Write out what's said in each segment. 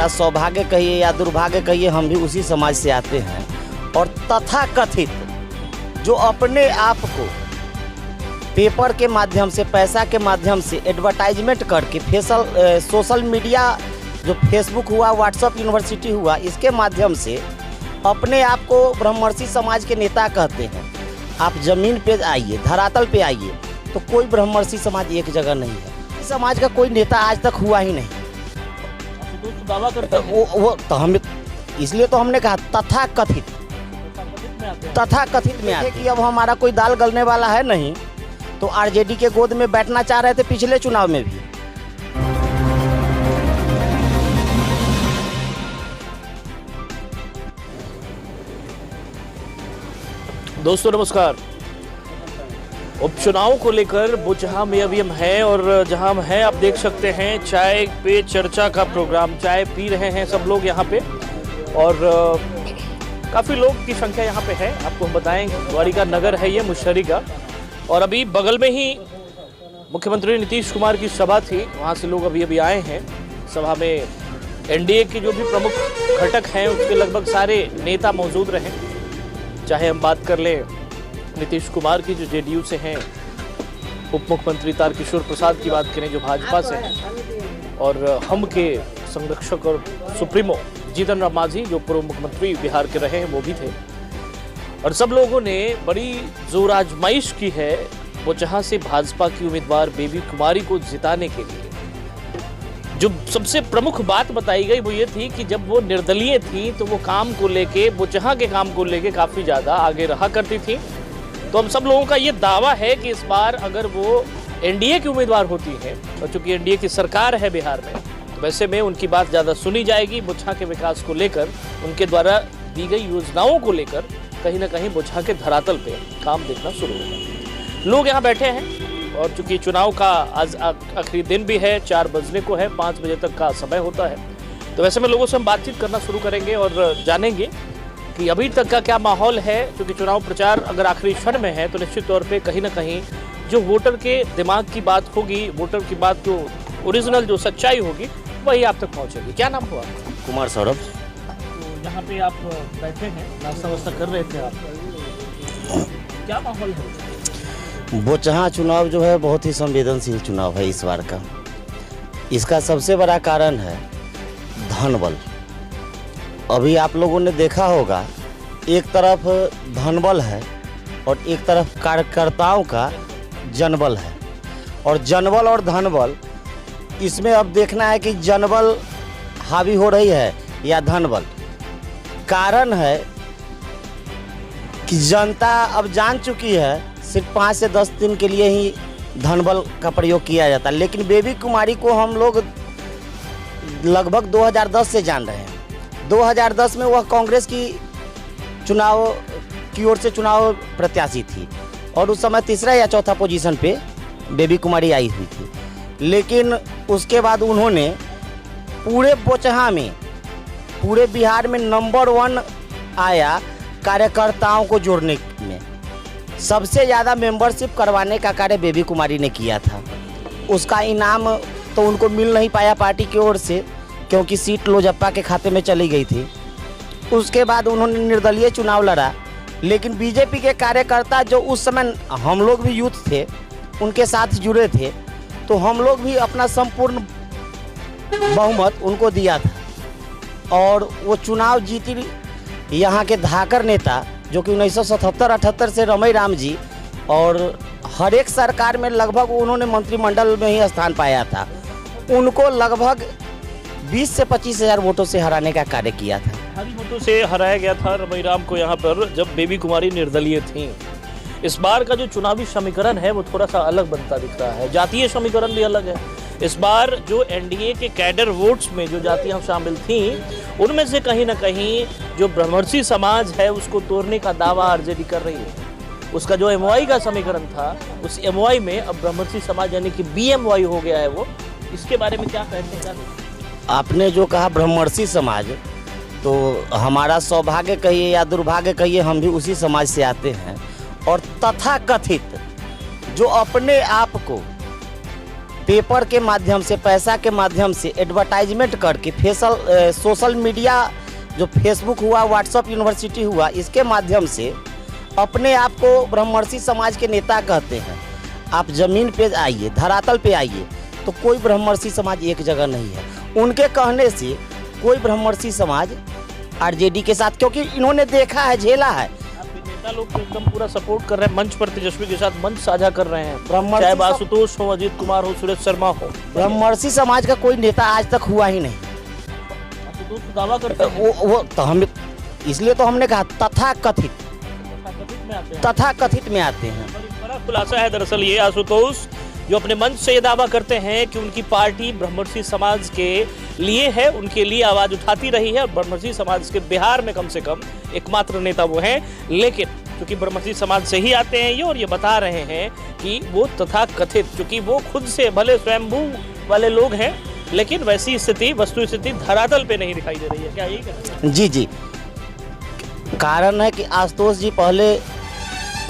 हमारा सौभाग्य कहिए या दुर्भाग्य कहिए, हम भी उसी समाज से आते हैं। और तथाकथित जो अपने आप को पेपर के माध्यम से, पैसा के माध्यम से एडवर्टाइजमेंट करके सोशल मीडिया जो फेसबुक हुआ, व्हाट्सएप यूनिवर्सिटी हुआ, इसके माध्यम से अपने आप को ब्रह्मर्षि समाज के नेता कहते हैं। आप जमीन पे आइए, धरातल पे आइए, तो कोई ब्रह्मर्षि समाज एक जगह नहीं है। इस समाज का कोई नेता आज तक हुआ ही नहीं। दावा करते हैं वो तो हम, इसलिए तो हमने कहा तथाकथित में आते कि अब हमारा कोई दाल गलने वाला है नहीं, तो आरजेडी के गोद में बैठना चाह रहे थे पिछले चुनाव में भी। दोस्तों नमस्कार। उपचुनाव को लेकर वो जहां में अभी हम हैं और जहां हम हैं आप देख सकते हैं, चाय पे चर्चा का प्रोग्राम, चाय पी रहे हैं सब लोग यहाँ पे और काफ़ी लोग की संख्या यहाँ पे है। आपको हम बताएं द्वारिका नगर है ये, मुशहरी का, और अभी बगल में ही मुख्यमंत्री नीतीश कुमार की सभा थी, वहाँ से लोग अभी आए हैं। सभा में एनडीए के जो भी प्रमुख घटक हैं उसके लगभग सारे नेता मौजूद रहे। चाहे हम बात कर लें नीतीश कुमार की जो जेडीयू से हैं, उप मुख्यमंत्री तारकिशोर प्रसाद की बात करें जो भाजपा से हैं, और हम के संरक्षक और सुप्रीमो जीतन राम मांझी जो पूर्व मुख्यमंत्री बिहार के रहे हैं वो भी थे। और सब लोगों ने बड़ी जोर आजमाइश की है वो जहां से भाजपा की उम्मीदवार बेबी कुमारी को जिताने के लिए। जो सबसे प्रमुख बात बताई गई वो ये थी कि जब वो निर्दलीय थी तो वो काम को लेके, वो जहां के काम को लेके काफ़ी ज़्यादा आगे रहा करती थी। तो हम सब लोगों का ये दावा है कि इस बार अगर वो एनडीए की उम्मीदवार होती हैं, और चूंकि एनडीए की सरकार है बिहार में, तो वैसे में उनकी बात ज़्यादा सुनी जाएगी। बुझा के विकास को लेकर, उनके द्वारा दी गई योजनाओं को लेकर कहीं ना कहीं बुझा के धरातल पे काम देखना शुरू होगा। लोग यहाँ बैठे हैं और चूंकि चुनाव का आज आखिरी दिन भी है, 4 बजने को है, 5 बजे तक का समय होता है, तो वैसे में लोगों से हम बातचीत करना शुरू करेंगे और जानेंगे कि अभी तक का क्या माहौल है। क्योंकि चुनाव प्रचार अगर आखिरी क्षण में है तो निश्चित तौर पे कहीं ना कहीं जो वोटर के दिमाग की बात होगी, वोटर की बात जो ओरिजिनल जो सच्चाई होगी वही आप तक पहुंचेगी। क्या नाम हुआ? कुमार सौरभ। तो यहाँ पे आप बैठे हैं, नाश्ता वास्ता कर रहे थे आप, क्या माहौल है? बोचहा चुनाव जो है बहुत ही संवेदनशील चुनाव है इस बार का। इसका सबसे बड़ा कारण है धनबल। अभी आप लोगों ने देखा होगा, एक तरफ धनबल है और एक तरफ कार्यकर्ताओं का जनबल है। और जनबल और धनबल, इसमें अब देखना है कि जनबल हावी हो रही है या धनबल। कारण है कि जनता अब जान चुकी है सिर्फ 5 से 10 दिन के लिए ही धनबल का प्रयोग किया जाता है। लेकिन बेबी कुमारी को हम लोग लगभग 2010 से जान रहे हैं। 2010 में वह कांग्रेस की चुनाव की ओर से चुनाव प्रत्याशी थी और उस समय तीसरा या चौथा पोजीशन पे बेबी कुमारी आई हुई थी। लेकिन उसके बाद उन्होंने पूरे बोचहा में, पूरे बिहार में नंबर 1 आया कार्यकर्ताओं को जोड़ने में। सबसे ज़्यादा मेंबरशिप करवाने का कार्य बेबी कुमारी ने किया था। उसका इनाम तो उनको मिल नहीं पाया पार्टी की ओर से, क्योंकि सीट लोजप्पा के खाते में चली गई थी। उसके बाद उन्होंने निर्दलीय चुनाव लड़ा। लेकिन बीजेपी के कार्यकर्ता जो उस समय, हम लोग भी यूथ थे, उनके साथ जुड़े थे, तो हम लोग भी अपना संपूर्ण बहुमत उनको दिया था और वो चुनाव जीती। यहाँ के धाकर नेता जो कि 1977-78 से रमई राम जी, और हर एक सरकार में लगभग उन्होंने मंत्रिमंडल में ही स्थान पाया था, उनको लगभग 20 से 25 हज़ार वोटों से हराने का कार्य किया था। भारी वोटों से हराया गया था रमई राम को यहाँ पर, जब बेबी कुमारी निर्दलीय थी। इस बार का जो चुनावी समीकरण है वो थोड़ा सा अलग बनता दिख रहा है। जातीय समीकरण भी अलग है। इस बार जो एनडीए के कैडर वोट्स में जो जातियां शामिल थीं, उनमें से कहीं ना कहीं जो ब्रह्मर्षि समाज है उसको तोड़ने का दावा आरजेडी कर रही है। उसका जो एमवाई का समीकरण था, उस एमवाई में अब ब्रह्मर्षि समाज यानी कि बीएमवाई हो गया है वो। इसके बारे में क्या कहते हैं? आपने जो कहा ब्रह्मर्षि समाज, तो हमारा सौभाग्य कहिए या दुर्भाग्य कहिए, हम भी उसी समाज से आते हैं। और तथाकथित जो अपने आप को पेपर के माध्यम से, पैसा के माध्यम से एडवर्टाइजमेंट करके सोशल मीडिया जो फेसबुक हुआ, व्हाट्सएप यूनिवर्सिटी हुआ, इसके माध्यम से अपने आप को ब्रह्मर्षि समाज के नेता कहते हैं। आप ज़मीन पे आइए, धरातल पे आइए, तो कोई ब्रह्मर्षि समाज एक जगह नहीं है। उनके कहने से कोई ब्रह्मर्षि समाज आरजेडी के साथ, क्योंकि इन्होंने देखा है, झेला है। आपके नेता लोग तो एकदम पूरा सपोर्ट कर रहे हैं, मंच पर तेजस्वी के साथ मंच साझा कर रहे हैं, ब्रह्मर्षि चाहे आशुतोष हो, अजीत कुमार हो, सुरेश शर्मा हो। ब्रह्मर्षि समाज का कोई नेता आज तक हुआ ही नहीं। आशुतोष तो दावा करते हैं, वो तो हम, इसलिए तो हमने कहा तथाकथित में आते हैं। बड़ा खुलासा है दरअसल ये आशुतोष, जो अपने मंच से ये दावा करते हैं कि उनकी पार्टी ब्रह्मर्षि समाज के लिए है, उनके लिए आवाज उठाती रही है, और ब्रह्मर्षि समाज के बिहार में कम से कम एकमात्र नेता वो हैं। लेकिन क्योंकि ब्रह्मर्षि समाज से ही आते हैं ये, और ये बता रहे हैं कि वो तथाकथित, क्योंकि वो खुद से भले स्वयंभू वाले लोग हैं, लेकिन वैसी स्थिति, वस्तु स्थिति धरातल पे नहीं दिखाई दे रही है। क्या यही कहते हैं? जी, कारण है कि आशुतोष जी पहले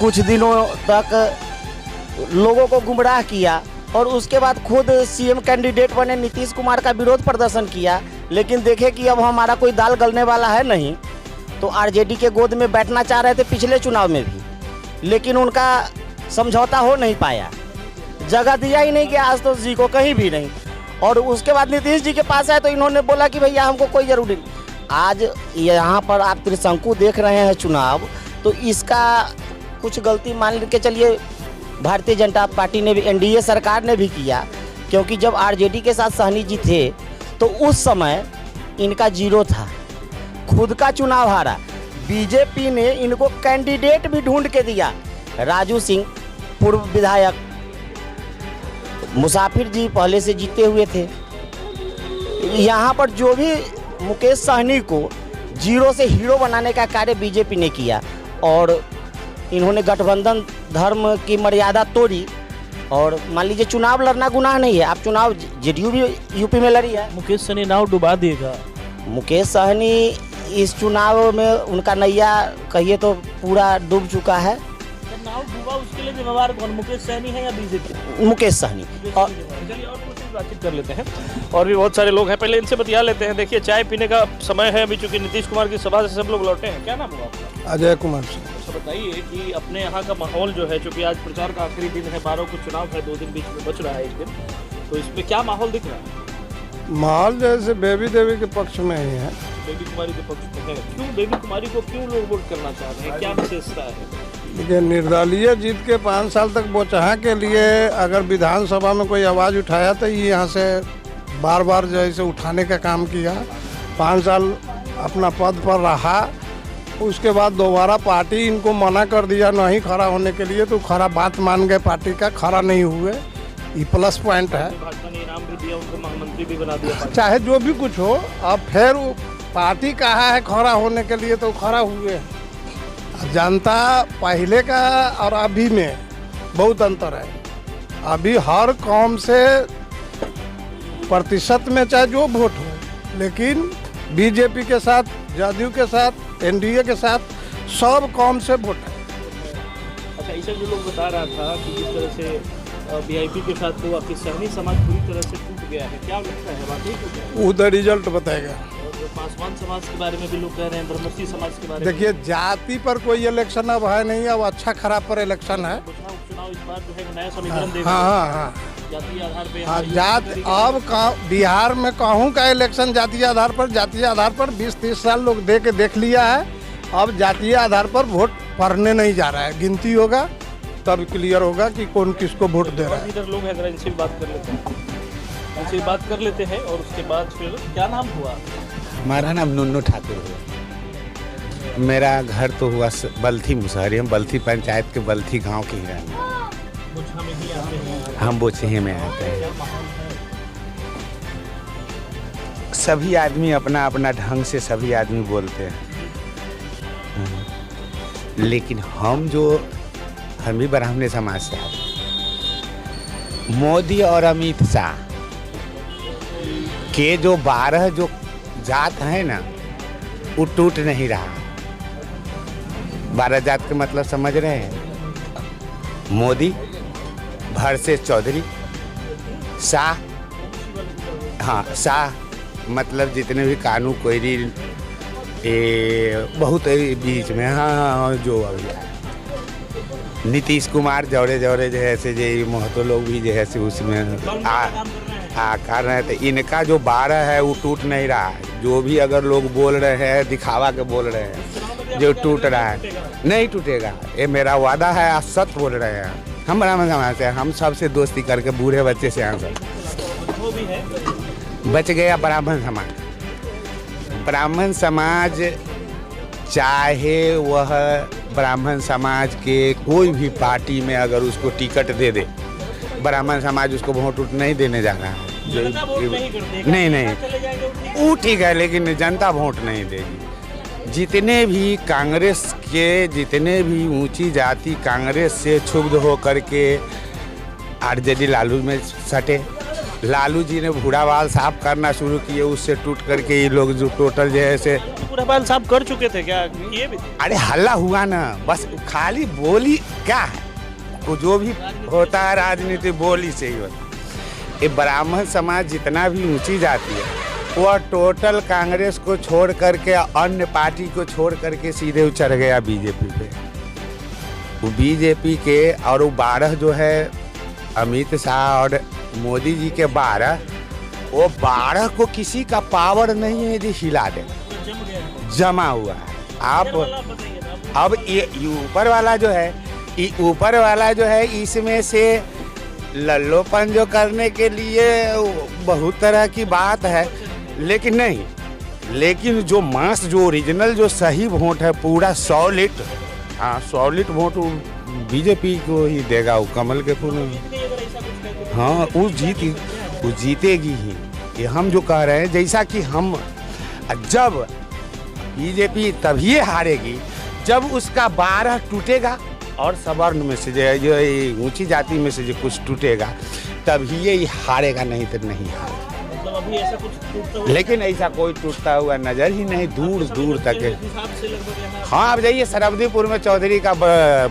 कुछ दिनों तक लोगों को गुमराह किया, और उसके बाद खुद सीएम कैंडिडेट बने, नीतीश कुमार का विरोध प्रदर्शन किया, लेकिन देखे कि अब हमारा कोई दाल गलने वाला है नहीं, तो आरजेडी के गोद में बैठना चाह रहे थे पिछले चुनाव में भी, लेकिन उनका समझौता हो नहीं पाया, जगह दिया ही नहीं गया आशुतोष जी को कहीं भी नहीं। और उसके बाद नीतीश जी के पास आए तो इन्होंने बोला कि भैया हमको कोई ज़रूरी नहीं। आज यहाँ पर आप त्रिशंकु देख रहे हैं चुनाव, तो इसका कुछ गलती मान के चलिए भारतीय जनता पार्टी ने भी, एनडीए सरकार ने भी किया, क्योंकि जब आरजेडी के साथ सहनी जी थे तो उस समय इनका जीरो था, खुद का चुनाव हारा। बीजेपी ने इनको कैंडिडेट भी ढूंढ के दिया, राजू सिंह पूर्व विधायक, मुसाफिर जी पहले से जीते हुए थे। यहाँ पर जो भी मुकेश सहनी को जीरो से हीरो बनाने का कार्य बीजेपी ने किया, और इन्होंने गठबंधन धर्म की मर्यादा तोड़ी। और मान लीजिए चुनाव लड़ना गुनाह नहीं है, आप चुनाव जेडीयू भी यूपी में लड़ी है। मुकेश सहनी नाव डुबा देगा। मुकेश सहनी इस चुनाव में उनका नैया कहिए तो पूरा डूब चुका है। नाव डूबा उसके लिए जिम्मेवार कौन, मुकेश सहनी है या बीजेपी? मुकेश सहनी। और चलिए और कुछ बातचीत कर लेते हैं, और भी बहुत सारे लोग हैं, पहले इनसे बतिया लेते हैं। देखिए चाय पीने का समय है अभी, चूंकि नीतीश कुमार की सभा से सब लोग लौटे हैं। क्या नाम हुआ आपका? अजय कुमार सिंह। तो बताइए कि अपने यहाँ का माहौल जो है, चूंकि आज प्रचार का आखिरी दिन है, 12 को चुनाव है, 2 दिन बीच में बच रहा है, 1 दिन, तो इसमें क्या माहौल दिख रहा है? माहौल जैसे बेबी देवी के पक्ष में ही है। बेबी कुमारी के पक्ष में है। क्यों बेबी कुमारी को क्यों लोग वोट करना चाह रहे हैं, क्या विशेषता है? देखिए, निर्दलीय जीत के 5 साल तक बोचहा के लिए अगर विधानसभा में कोई आवाज़ उठाया तो ये यहाँ से बार बार जैसे उठाने का काम किया। 5 साल अपना पद पर रहा, उसके बाद दोबारा पार्टी इनको मना कर दिया नहीं खड़ा होने के लिए, तो खड़ा बात मान गए पार्टी का, खड़ा नहीं हुए। ये प्लस पॉइंट है। भाजपा ने इनाम भी दिया, उनको महामंत्री भी बना दिया। चाहे जो भी कुछ हो, अब फिर पार्टी कहा है खड़ा होने के लिए तो खड़ा हुए। जनता पहले का और अभी में बहुत अंतर है। अभी हर कौम से प्रतिशत में चाहे जो वोट हो, लेकिन बीजेपी के साथ, जदयू के साथ, एनडीए के साथ सब कौम से वोट है। अच्छा, इसे जो लोग बता रहा था कि जिस तरह से वीआईपी के साथ हुआ कि सहनी समाज पूरी तरह से टूट गया है, क्या लगता है बात ही? उधर रिजल्ट बताएगा। और पासवान समाज के बारे में भी लोग कह रहे हैं, ब्रह्मर्षि समाज के बारे में। देखिए, जाति पर कोई इलेक्शन अब है नहीं, अब अच्छा खराब पर इलेक्शन है। उपचुनाव इस बार जो है नया समीकरण देगा। हाँ, जातीय आधार पे। हाँ, अब बिहार में कहूँ का इलेक्शन जातीय आधार पर 20-30 साल लोग दे के देख लिया है। अब जातीय आधार पर वोट पड़ने नहीं जा रहा है, गिनती होगा तब क्लियर होगा कि कौन किसको वोट दे रहा है। इधर लोग हैं, अगर इनसे भी बात कर लेते हैं, और उसके बाद फिर क्या नाम हुआ? हमारा नाम नुन्नू ठाकुर हुआ। मेरा घर तो हुआ बल्थी मुसहरी, हम बल्थी पंचायत के बल्थी गांव के ही रहने। हम बोचहे में आते हैं। सभी आदमी अपना अपना ढंग से सभी आदमी बोलते हैं, लेकिन हम भी ब्राह्मण समाज से आते। मोदी और अमित शाह के जो 12 जो जात है ना, वो टूट नहीं रहा। 12 जात के मतलब समझ रहे हैं? मोदी, भरसेस चौधरी, शाह, हाँ शाह मतलब जितने भी कानू कोयरी बहुत बीच में, हाँ जो अभी नीतीश कुमार जौरे जौरे जैसे जे महतो लोग भी जैसे उसमें कर रहे थे। इनका जो 12 है वो टूट नहीं रहा है। जो भी अगर लोग बोल रहे हैं दिखावा के बोल रहे हैं, जो टूट रहा है नहीं टूटेगा, ये मेरा वादा है। आप सच बोल रहे हैं। हम ब्राह्मण समाज से, हम सबसे दोस्ती करके बूढ़े बच्चे से आंसर बच गया ब्राह्मण समाज। ब्राह्मण समाज चाहे वह ब्राह्मण समाज के कोई भी पार्टी में अगर उसको टिकट दे दे, ब्राह्मण समाज उसको वोट नहीं देने जा रहा है। नहीं वो ठीक है, लेकिन जनता वोट नहीं देगी। जितने भी कांग्रेस के जितने भी ऊंची जाति कांग्रेस से क्षुब्ध होकर के आरजेडी लालू में सटे, लालू जी ने भूरा बाल साफ करना शुरू किए, उससे टूट करके ये लोग जो टोटल जैसे पूरा बाल साफ कर चुके थे क्या? ये भी अरे हल्ला हुआ ना, बस खाली बोली क्या है, वो जो भी होता है राजनीति बोली से ही होता है। ये ब्राह्मण समाज जितना भी ऊंची जाती है वह टोटल कांग्रेस को छोड़ करके अन्य पार्टी को छोड़ करके सीधे चढ़ गया बीजेपी पे। वो बीजेपी के और वो 12 जो है अमित शाह और मोदी जी के 12, वो 12 को किसी का पावर नहीं है जो हिला दे, जमा हुआ है। अब ये ऊपर वाला जो है, ये ऊपर वाला जो है इसमें से लल्लोपन जो करने के लिए बहुत तरह की बात है, लेकिन नहीं, लेकिन जो मास जो ओरिजिनल जो सही वोट है पूरा सॉलिड, हाँ सॉलिड वोट बीजेपी को ही देगा। वो कमल के फूल, हाँ वो जीतेगी ही। ये हम जो कह रहे हैं, जैसा कि हम जब बीजेपी तभी हारेगी जब उसका 12 टूटेगा और सवर्ण में से जो ऊंची जाति में से जो कुछ टूटेगा तभी ये हारेगा, नहीं तो नहीं हारेगा। मतलब अभी ऐसा कुछ टूटता हुआ, लेकिन ऐसा कोई टूटता हुआ नजर ही नहीं, दूर दूर तक है। हाँ आप जाइए सरवदीपुर में, चौधरी का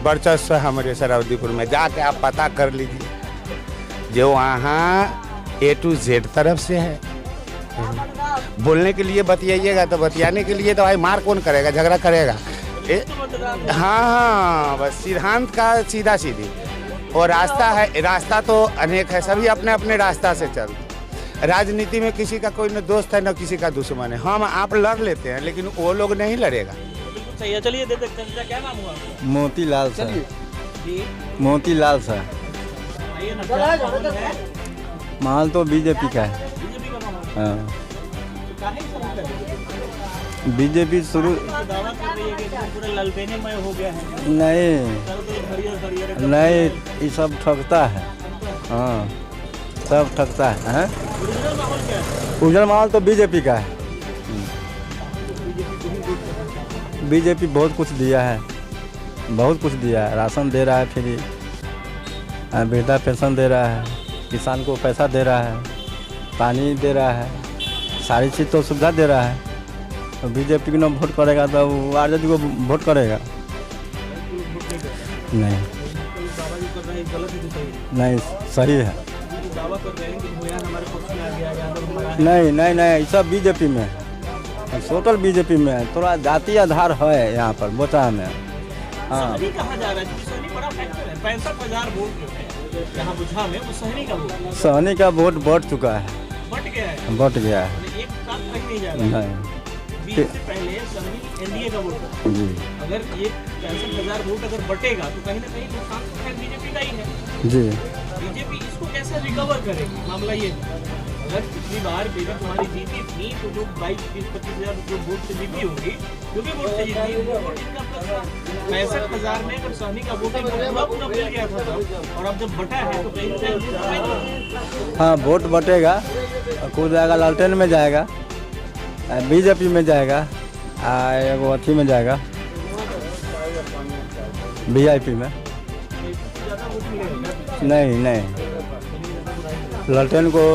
वर्चस्व है हमारे सरवदीपुर में, जाके आप पता कर लीजिए। जो वहाँ A to Z तरफ से है। बोलने के लिए बतियाइएगा तो बतियाने के लिए तो भाई मार कौन करेगा, झगड़ा करेगा। हाँ बस सिद्धांत का सीधा सीधी और रास्ता है, रास्ता तो अनेक है, सभी अपने अपने रास्ता से चलते। राजनीति में किसी का कोई न दोस्त है न किसी का दुश्मन है। हम आप लड़ लेते हैं लेकिन वो लोग नहीं लड़ेगा। सही है, चलिए दे देखते हैं। क्या नाम हुआ? मोतीलाल सर। मोतीलाल सर। माल तो बीजेपी का है। हाँ बीजेपी शुरू दावा कर रही है कि पूरा लालबेनीमय हो गया है। नहीं ये सब ठगता है। हाँ सब ठगता है। हाँ उज्जवल माहौल तो बीजेपी का है। बीजेपी बहुत कुछ दिया है, बहुत कुछ दिया है। राशन दे रहा है फ्री, वृद्धा पेंशन दे रहा है, किसान को पैसा दे रहा है, पानी दे रहा है, सारी चीज़ तो सुविधा दे रहा है। तो बीजेपी को ना वोट करेगा तो आरजेडी को वोट करेगा? नहीं नहीं सही है। नहीं नहीं नहीं सब बीजेपी में है, टोटल बीजेपी में है। थोड़ा जातीय आधार है यहाँ पर बोचा में। हाँ सहनी का वोट बढ़ चुका है, बढ़ गया है। नहीं से पहले सहनी एनडीए का वोट था। जी अगर ये 65,000 वोट अगर बटेगा तो कहीं ना कहीं नुकसान तो खैर बीजेपी का ही है। जी बीजेपी इसको कैसे रिकवर करेगी? मामला ये है, अगर पिछली बार बेबी तुम्हारी जीती थी तो जो 22-25,000 जो वोट से जीती होगी, जो भी वोट से जीती वो वोट इनका प्लस 65,000 में अगर सहनी का वोट पूरा मिल गया था और अब जब बटा है तो कहीं ना कहीं हाँ वोट बटेगा, कुछ जाएगा लालटेन में जाएगा, बीजेपी में जाएगा, वो अथी में जाएगा वीआईपी में। नहीं नहीं लालटेन को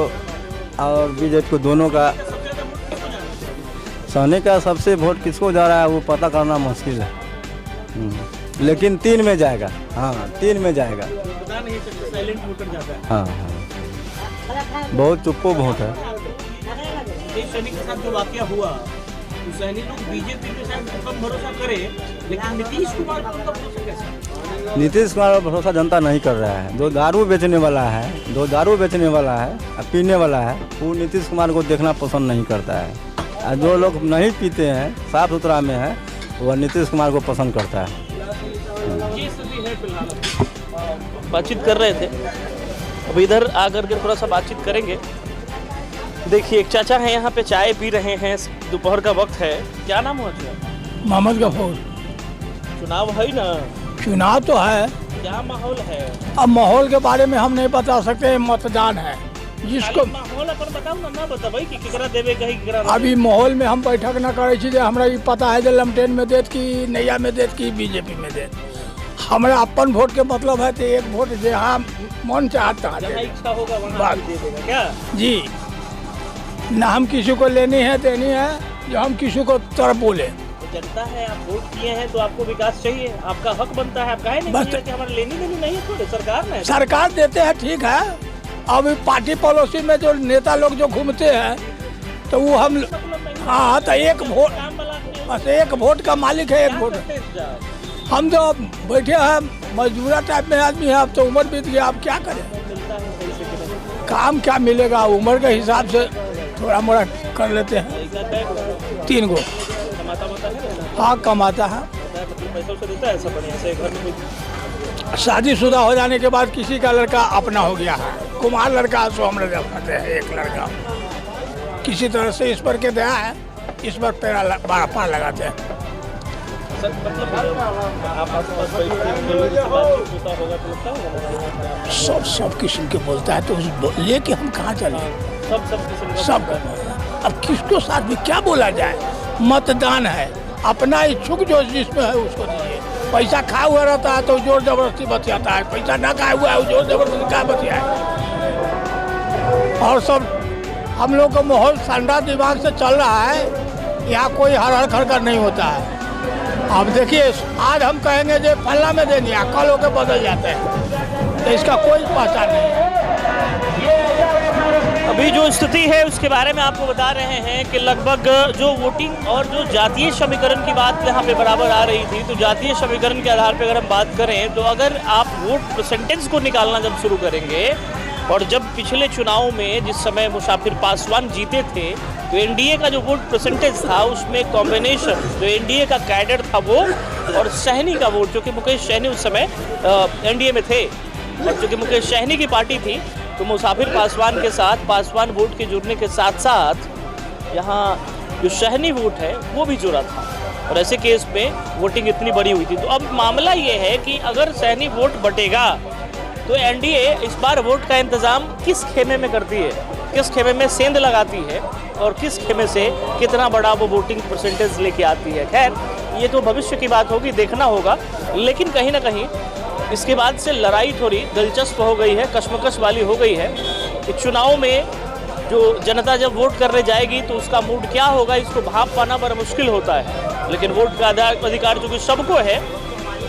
और बीजेपी को दोनों का। सहनी का सबसे वोट किसको जा रहा है वो पता करना मुश्किल है, लेकिन 3 में जाएगा। हाँ 3 में जाएगा। पता नहीं सकते, साइलेंट वोटर जाता है। हाँ हाँ बहुत चुप्पो बहुत है। देश सैनिक के साथ जो वाकया हुआ, तो सैनिक लोग बीजेपी के साथ कम भरोसा करे, लेकिन नीतीश कुमार पर उनका भरोसा कैसे? नीतीश कुमार पर भरोसा जनता नहीं कर रहा है। जो दारू बेचने वाला है और पीने वाला है, वो नीतीश कुमार को देखना पसंद नहीं करता है। और जो लोग नहीं पीते हैं, साफ सुथरा में है, वह नीतीश कुमार को पसंद करता है। ये स्थिति है फिलहाल। बातचीत कर रहे थे, अब इधर आकर के थोड़ा सा बातचीत करेंगे। देखिए एक चाचा हैं यहाँ पे, चाय पी रहे हैं, दोपहर का वक्त है। क्या नाम हुआ जी? मोहम्मद गफूर। चुनाव है ना? चुनाव तो है, क्या माहौल है? अब माहौल के बारे में हम नहीं बता सकते, मतदान है जिसको। माहौल अपन बताओ ना बताओ कि केकरा देवे कहीं केकरा। अभी माहौल में हम बैठक न करे छी, हमरा ये पता है जो लमटेन में देत की नैया में देत की बीजेपी में देत। हमरा अपन वोट के मतलब है तो एक वोट जहाँ मन चाहता है, इच्छा होगा वहाँ दे देगा क्या जी। न हम किसी को लेनी है देनी है, जो हम किसी को तरफ बोले। जनता है, आप वोट किए हैं तो आपको विकास चाहिए, आपका हक बनता है। आप काहे नहीं किए कि हमारे लेनी देनी नहीं है? थोड़े सरकार ने, सरकार देते हैं ठीक है। अब पार्टी पॉलिसी में जो नेता लोग जो घूमते हैं तो वो हम, हाँ तो एक वोट, बस एक वोट का मालिक है, एक वोट। हम तो बैठे हैं मजदूरा टाइप में आदमी है, अब तो उम्र बीत गया, अब क्या करें? काम क्या मिलेगा, उम्र के हिसाब से थोड़ा मोड़ा कर लेते हैं। 3 गो हाँ कमाता है। शादीशुदा हो जाने के बाद किसी का लड़का अपना हो गया है, कुमार लड़का सो हम लोग करते हैं। एक लड़का किसी तरह से इस पर के दया है, इस पर पैरा पार लगाते हैं। सब किस्म के बोलता है, तो लेके हम कहाँ चले? सब अब किसको साथ में क्या बोला जाए? मतदान है, अपना इच्छुक जो जिसमें है उसको दीजिए। पैसा खा हुआ रहता है तो जोर जबरदस्ती बतियाता है, पैसा ना खाया हुआ है जोर जबरदस्ती क्या बतियाए? और सब हम लोग का माहौल ठंडा दिमाग से चल रहा है, यहाँ कोई हर खड़खड़ नहीं होता है। अब देखिए आज हम कहेंगे जो फल्ला में देंगे, कल होकर बदल जाते हैं, तो इसका कोई पहचान नहीं है। अभी जो स्थिति है उसके बारे में आपको बता रहे हैं कि लगभग जो वोटिंग और जो जातीय समीकरण की बात यहाँ पे बराबर आ रही थी, तो जातीय समीकरण के आधार पर अगर हम बात करें तो अगर आप वोट परसेंटेज को निकालना जब शुरू करेंगे, और जब पिछले चुनाव में जिस समय मुसाफिर पासवान जीते थे तो एनडीए का जो वोट परसेंटेज था उसमें कॉम्बिनेशन जो एनडीए का कैडर था वो और सहनी का वोट, जो कि मुकेश सहनी उस समय एनडीए में थे, और जो कि मुकेश सहनी की पार्टी थी, तो मुसाफिर पासवान के साथ पासवान वोट के जुड़ने के साथ साथ यहाँ जो सहनी वोट है वो भी जुड़ा था, और ऐसे केस में वोटिंग इतनी बड़ी हुई थी। तो अब मामला ये है कि अगर सहनी वोट बटेगा तो एनडीए इस बार वोट का इंतजाम किस खेमे में करती है, किस खेमे में सेंध लगाती है, और किस खेमे से कितना बड़ा वो वोटिंग परसेंटेज लेके आती है। खैर ये तो भविष्य की बात होगी, देखना होगा। लेकिन कहीं ना कहीं इसके बाद से लड़ाई थोड़ी दिलचस्प हो गई है, कश्मकश वाली हो गई है कि चुनाव में जो जनता जब वोट करने जाएगी तो उसका मूड क्या होगा, इसको भाप पाना बड़ा मुश्किल होता है। लेकिन वोट का अधिकार जो कि सबको है,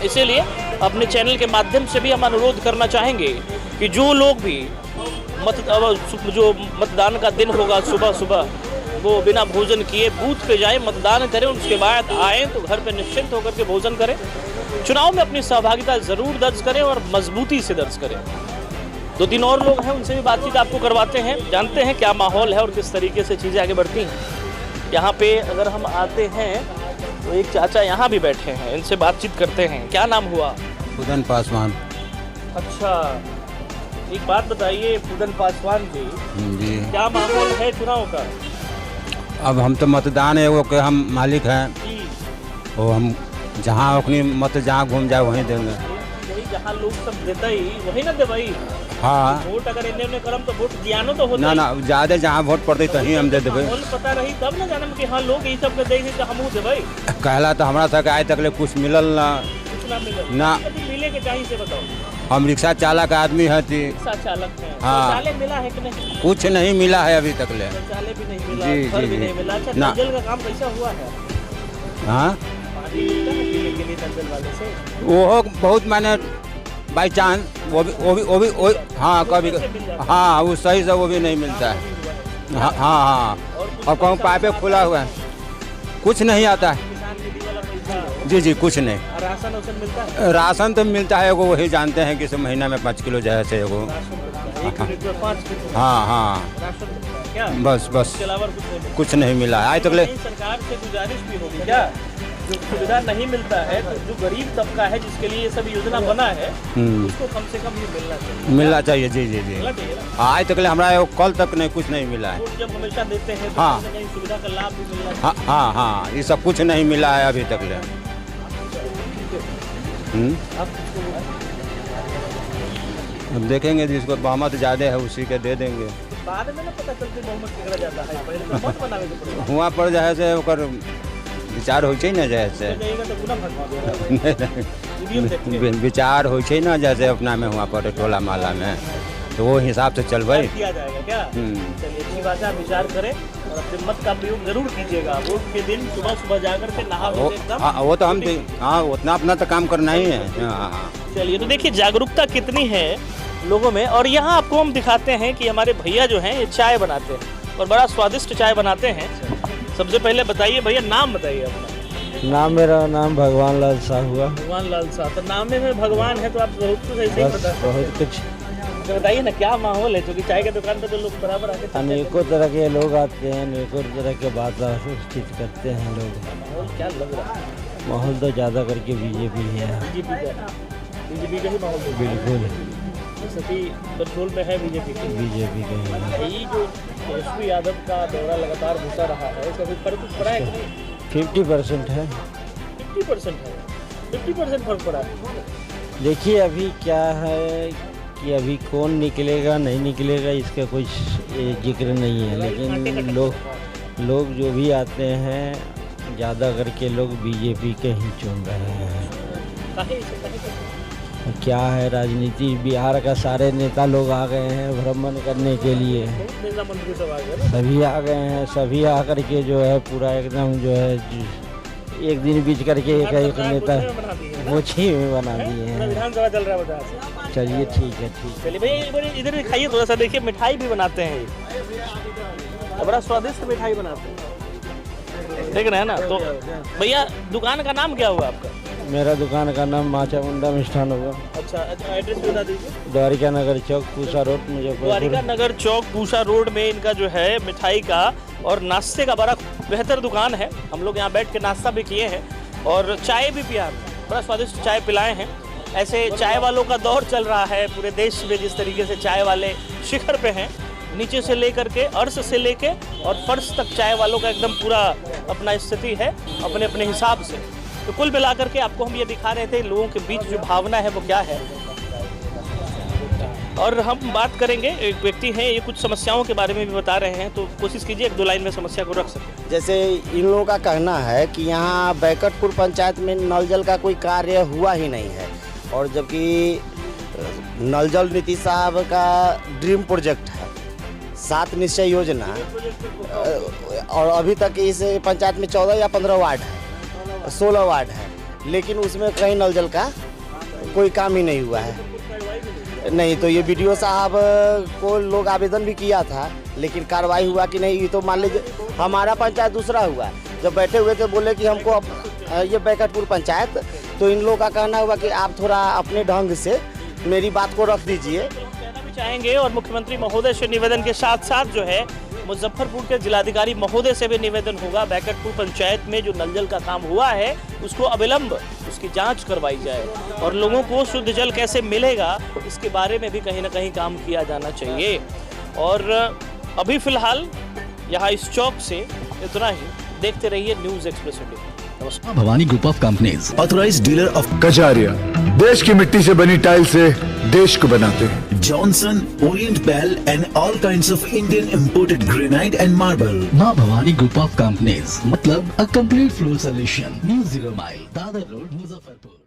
इसीलिए अपने चैनल के माध्यम से भी हम अनुरोध करना चाहेंगे कि जो लोग भी जो मतदान का दिन होगा सुबह सुबह वो बिना भोजन किए बूथ पे जाएं, मतदान करें, उसके बाद आएँ तो घर पे निश्चिंत होकर के भोजन करें, चुनाव में अपनी सहभागिता जरूर दर्ज करें और मजबूती से दर्ज करें। 2-3 और लोग हैं, उनसे भी बातचीत आपको करवाते हैं, जानते हैं क्या माहौल है और किस तरीके से चीज़ें आगे बढ़ती हैं। यहाँ पे अगर हम आते हैं तो एक चाचा यहाँ भी बैठे हैं, इनसे बातचीत करते हैं। क्या नाम हुआ? फूदन पासवान। अच्छा, एक बात बताइए फूदन पासवान जी, क्या माहौल है चुनाव का? अब हम तो मतदान है वो के हम मालिक हैं, वो हम जहाँ अपनी मत जहाँ घूम जाए वहीं देंगे। यही जहाँ लोग सब देता ही वही ना दे भाई। हाँ वोट अगर इन्हें करम तो वोट ज्ञानो तो होता ना ज़्यादा जहाँ वोट पड़ते तहीं हम दे देवे। माहौल पता रही तब ना जानम कि हाँ लोग यही सब के देंगे तो हम दे भाई। कहला तो हमारा था कि आज तक कुछ मिलल ना ना मिले के चाहिए से बताओ। हम रिक्शा चालक आदमी है थी। रिक्शा चालक हैं। हाँ। शौचालय मिला है कि नहीं? कुछ नहीं मिला है अभी तक ले। शौचालय भी नहीं मिला, जी, घर जी, भी जी। नहीं मिला। अच्छा, ना। नल का काम कैसा हुआ है? हाँ पानी मिलता है पीने के लिए नल वाले से? वो बहुत माने बाई चांस वो भी हाँ कभी हाँ वो सही से वो भी नहीं मिलता है। हाँ हाँ और कहूँ पाइपे खुला हुआ है, कुछ नहीं आता है। जी कुछ नहीं। राशन वासन मिलता है? राशन तो मिलता है, वो वही जानते हैं कि इस महीना में 5 किलो जैसे वो। हाँ क्या बस इसके अलावा कुछ नहीं मिला है आज तक। सरकार से गुजारिश भी होगी क्या, जो सुविधा नहीं मिलता है तो जो गरीब तबका है जिसके लिए ये सब योजना बना है उसको कम से कम ये मिलना चाहिए। जी मिलना चाहिए ना। आज तक हमारा कल तक नहीं कुछ नहीं मिला है। वोट जब हमेशा देते हैं तो हाँ। कहीं ना कहीं सुविधा का लाभ भी मिलना चाहिए। हाँ ये सब कुछ नहीं मिला है अभी तक। अब देखेंगे जिसको बहुमत ज़्यादा है उसी के दे देंगे। बाद में ना पता चलते बहुमत केकरा जाता है, पहले तो मत बनावे के पड़ेगा। हुआ पर जाए से ओकर विचार हो ना जैसे जाएगा तो गुना भगवा देगा। विचार हो ना जैसे अपना में हुआ पर टोला माला में, तो वो हिसाब से चलवाई किया जाएगा क्या। चलिए अच्छी बात है, आप विचार करें और अपने मत का प्रयोग जरूर कीजिएगा। वोट के दिन सुबह जाकर के नहा धो के एकदम। वो तो हम हाँ उतना अपना तो काम करना ही है। हाँ चलिए तो देखिए जागरूकता कितनी है लोगों में। और यहाँ आपको हम दिखाते हैं कि हमारे भैया जो हैं ये चाय बनाते हैं और बड़ा स्वादिष्ट चाय बनाते हैं। सबसे पहले बताइए भैया, नाम बताइए अपना। नाम मेरा नाम भगवान लाल शाह हुआ। भगवान लाल शाह, तो नाम में भगवान है तो आप बहुत कुछ ऐसे ही बता। बहुत कुछ तो बताइए ना क्या माहौल है, क्योंकि चाय की दुकान पे तो लोग बराबर आके अनेकों तरह के लोग आते हैं, अनेकों तरह के बात चीज करते हैं लोग। माहौल क्या लग रहा है? माहौल तो ज़्यादा करके बीजेपी है। बीजेपी का ही माहौल है। बिल्कुल सभी कंट्रोल में है बीजेपी की। बीजेपी का ही है। ये जो तेजस्वी यादव का दौरा लगातार होता रहा है, इसका कोई फर्क पड़ा है कि नहीं? 50% है। 50% है, 50% फर्क पड़ा है। देखिए अभी क्या है कि अभी कौन निकलेगा नहीं निकलेगा इसका कुछ जिक्र नहीं है, लेकिन लोग जो भी आते हैं ज़्यादा करके लोग बीजेपी के ही चुन रहे हैं। क्या है राजनीति, बिहार का सारे नेता लोग आ गए हैं भ्रमण करने के लिए। सभी आ गए हैं, सभी आकर के जो है पूरा एकदम जो है एक दिन बीच करके एक नेता मोची में बना दिए हैं। विधानसभा चल रहा है। चलिए ठीक है। चलिए भैया इधर दिखाइए थोड़ा सा, देखिए मिठाई भी बनाते हैं, बड़ा स्वादिष्ट मिठाई बनाते हैं, देख रहे हैं ना। तो भैया दुकान का नाम क्या हुआ आपका? मेरा दुकान का नाम माँ चामुंडा मिष्ठान होगा। अच्छा एड्रेस बता दीजिए। द्वारिका नगर चौक पूसा रोड मुजफ्फरपुर। द्वारिका नगर चौक पूसा रोड में इनका जो है मिठाई का और नाश्ते का बड़ा बेहतर दुकान है। हम लोग यहाँ बैठ के नाश्ता भी किए हैं और चाय भी पिया, बड़ा स्वादिष्ट चाय पिलाए हैं। ऐसे चाय वालों का दौर चल रहा है पूरे देश में, जिस तरीके से चाय वाले शिखर पे हैं, नीचे से लेकर के अर्श से लेके और फर्श तक चाय वालों का एकदम पूरा अपना स्थिति है अपने अपने हिसाब से। तो कुल मिलाकर के आपको हम ये दिखा रहे थे लोगों के बीच जो भावना है वो क्या है। और हम बात करेंगे, एक व्यक्ति हैं ये कुछ समस्याओं के बारे में भी बता रहे हैं, तो कोशिश कीजिए 1-2 लाइन में समस्या को रख सकें। जैसे इन लोगों का कहना है कि यहाँ बैकटपुर पंचायत में नल जल का कोई कार्य हुआ ही नहीं है, और जबकि नल जल नीति साहब का ड्रीम प्रोजेक्ट है 7 निश्चय योजना, और अभी तक इस पंचायत में 14 या 15 वार्ड है, 16 वार्ड है, लेकिन उसमें कहीं नल जल का कोई काम ही नहीं हुआ है। नहीं तो ये बीडीओ साहब को लोग आवेदन भी किया था, लेकिन कार्रवाई हुआ कि नहीं ये तो मान लीजिए। हमारा पंचायत दूसरा हुआ, जब बैठे हुए थे बोले कि हमको ये बैकटपुर पंचायत, तो इन लोगों का कहना हुआ कि आप थोड़ा अपने ढंग से मेरी बात को रख दीजिए। कहना भी चाहेंगे और मुख्यमंत्री महोदय से निवेदन के साथ साथ जो है मुजफ्फरपुर के जिलाधिकारी महोदय से भी निवेदन होगा, बैकटपुर पंचायत में जो नल जल का काम हुआ है उसको अविलंब उसकी जांच करवाई जाए और लोगों को शुद्ध जल कैसे मिलेगा इसके बारे में भी कहीं ना कहीं काम किया जाना चाहिए। और अभी फिलहाल यहाँ इस चौक से इतना ही। देखते रहिए न्यूज़ एक्सप्रेस इंडिया। नमस्कार। Bhavani group of companies authorised dealer of Kajaria, देश की मिट्टी से बनी टाइल से देश को बनाते हैं। Johnson, Orient Bell and all kinds of Indian imported granite and marble. Maa Bhavani group of companies मतलब a complete floor solution. New 0 mile, Dadar road, Muzaffarpur.